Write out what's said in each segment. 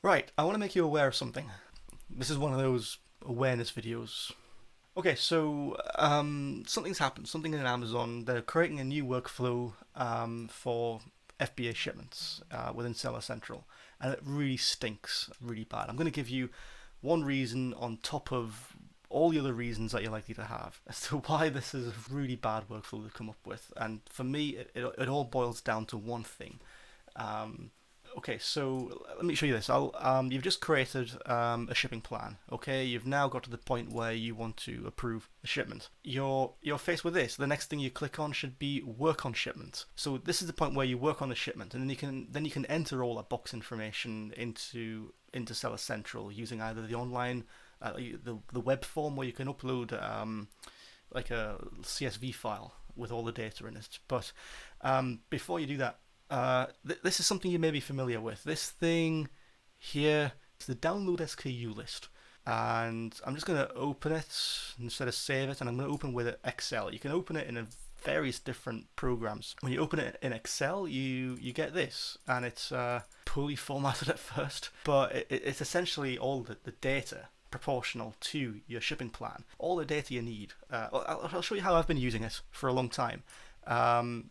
Right, I want to make you aware of something. This is one of those awareness videos. Okay, so something's happened. Something in Amazon. They're creating a new workflow for FBA shipments within Seller Central, and it really stinks, really bad. I'm going to give you one reason on top of all the other reasons that you're likely to have as to why this is a really bad workflow to come up with. And for me, it all boils down to one thing. Um, Okay, so let me show you this. You've just created a shipping plan. Okay, you've now got to the point where you want to approve a shipment. You're faced with this. The next thing you click on should be work on shipment. So this is the point where you work on the shipment, and then you can enter all that box information into Seller Central using either the online the web form where you can upload like a CSV file with all the data in it. But before you do that, this is something you may be familiar with. This thing here is the download SKU list. And I'm just going to open it instead of save it, and I'm going to open with Excel. You can open it in various different programs. When you open it in Excel, you get this, and it's poorly formatted at first, but it's essentially all the data proportional to your shipping plan. All the data you need. I'll show you how I've been using it for a long time.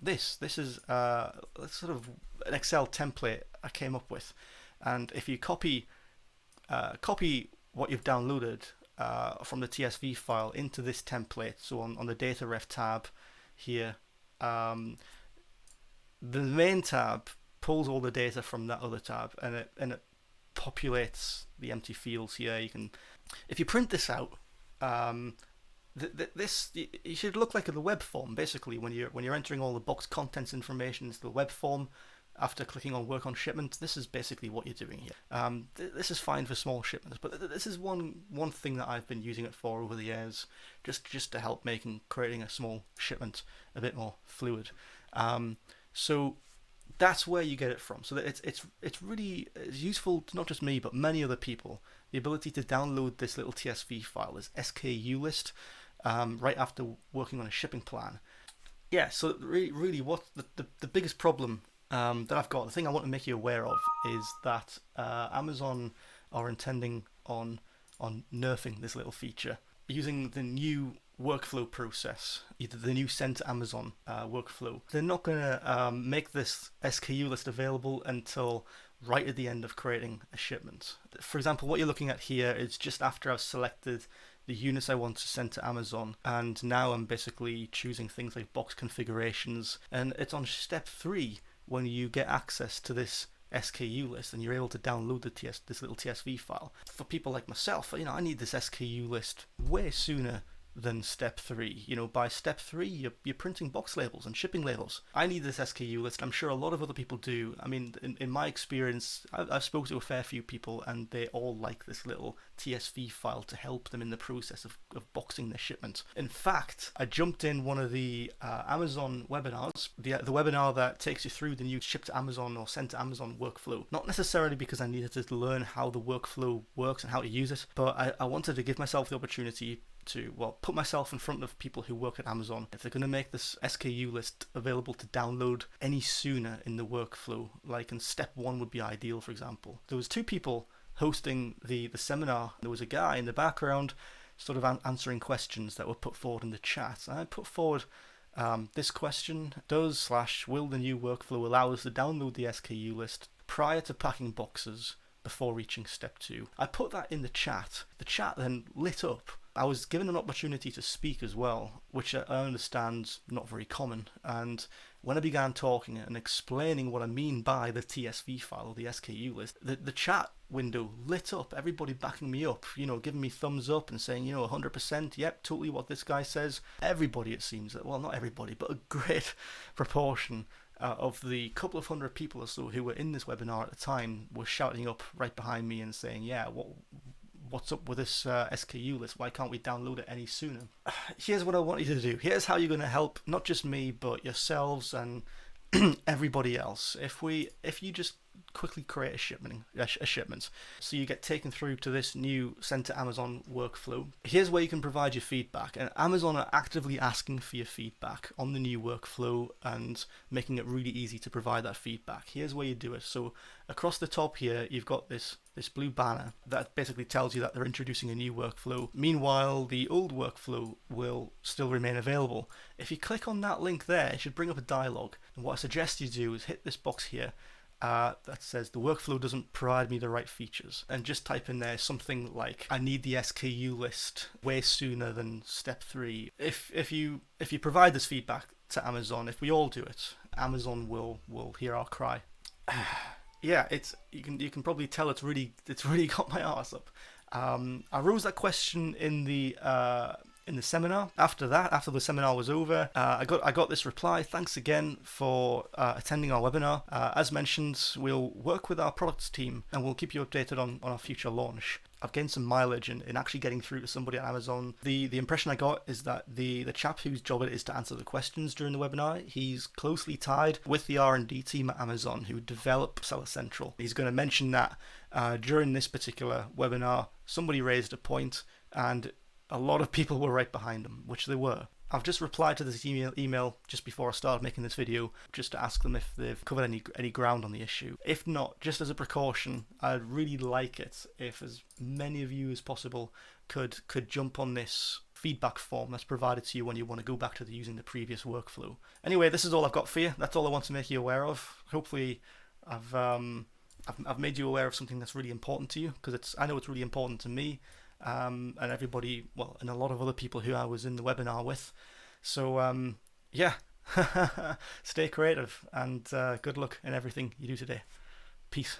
This is sort of an Excel template I came up with, and if you copy what you've downloaded from the TSV file into this template, so on the data ref tab here, the main tab pulls all the data from that other tab, and it populates the empty fields here. If you print this out, this you should look like the web form basically when you're entering all the box contents information into the web form. After clicking on work on shipment, this is basically what you're doing here. This is fine for small shipments, but this is one thing that I've been using it for over the years, just to help creating a small shipment a bit more fluid. So that's where you get it from. So that it's really useful to not just me but many other people. The ability to download this little TSV file, this SKU list, right after working on a shipping plan. Yeah. So really, what the biggest problem that I've got, the thing I want to make you aware of, is that Amazon are intending on nerfing this little feature using the new workflow process, either the new send to Amazon workflow. They're not going to make this SKU list available until right at the end of creating a shipment. For example, what you're looking at here is just after I've selected the units I want to send to Amazon, and now I'm basically choosing things like box configurations, and it's on step 3 when you get access to this SKU list and you're able to download this little TSV file. For people like myself, I need this SKU list way sooner than step 3. By step 3, you're printing box labels and shipping labels. I need this SKU list. I'm sure a lot of other people do. I mean, in my experience, I've spoken to a fair few people, and they all like this little TSV file to help them in the process of boxing their shipment. In fact, I jumped in one of the Amazon webinars, the webinar that takes you through the new ship to Amazon or send to Amazon workflow. Not necessarily because I needed to learn how the workflow works and how to use it, but I wanted to give myself the opportunity to put myself in front of people who work at Amazon. If they're going to make this SKU list available to download any sooner in the workflow, like in step 1 would be ideal, for example. There was 2 people hosting the seminar. There was a guy in the background sort of answering questions that were put forward in the chat. And I put forward this question: will the new workflow allow us to download the SKU list prior to packing boxes before reaching step 2? I put that in the chat. The chat then lit up. I was given an opportunity to speak as well, which I understand not very common. And when I began talking and explaining what I mean by the TSV file or the SKU list, the chat window lit up, everybody backing me up, giving me thumbs up and saying, 100%, yep, totally what this guy says. Everybody, it seems, well, not everybody, but a great proportion of the couple of hundred people or so who were in this webinar at the time were shouting up right behind me and saying, yeah, what's up with this SKU list? Why can't we download it any sooner? Here's what I want you to do. Here's how you're going to help not just me, but yourselves and everybody else. If you just quickly create a shipment. So you get taken through to this new send to Amazon workflow. Here's where you can provide your feedback, and Amazon are actively asking for your feedback on the new workflow and making it really easy to provide that feedback. Here's where you do it. So across the top here, you've got this blue banner that basically tells you that they're introducing a new workflow. Meanwhile, the old workflow will still remain available. If you click on that link there, it should bring up a dialog. And what I suggest you do is hit this box here that says the workflow doesn't provide me the right features, and just type in there something like, I need the SKU list way sooner than step 3. If you provide this feedback to Amazon, if we all do it, Amazon will hear our cry. Yeah, you can probably tell it's really got my arse up. I rose that question in the seminar. After the seminar was over, I got this reply. Thanks again for attending our webinar. As mentioned, we'll work with our products team and we'll keep you updated on our future launch. I've gained some mileage in actually getting through to somebody at Amazon. The impression I got is that the chap whose job it is to answer the questions during the webinar, he's closely tied with the R&D team at Amazon who develop Seller Central. He's going to mention that during this particular webinar, somebody raised a point and a lot of people were right behind them, which they were. I've just replied to this email just before I started making this video, just to ask them if they've covered any ground on the issue. If not, just as a precaution, I'd really like it if as many of you as possible could jump on this feedback form that's provided to you when you want to go back to using the previous workflow. Anyway, this is all I've got for you. That's all I want to make you aware of. Hopefully, I've made you aware of something that's really important to you, because I know it's really important to me. And everybody, well, and a lot of other people who I was in the webinar with. So yeah, stay creative and good luck in everything you do today. Peace.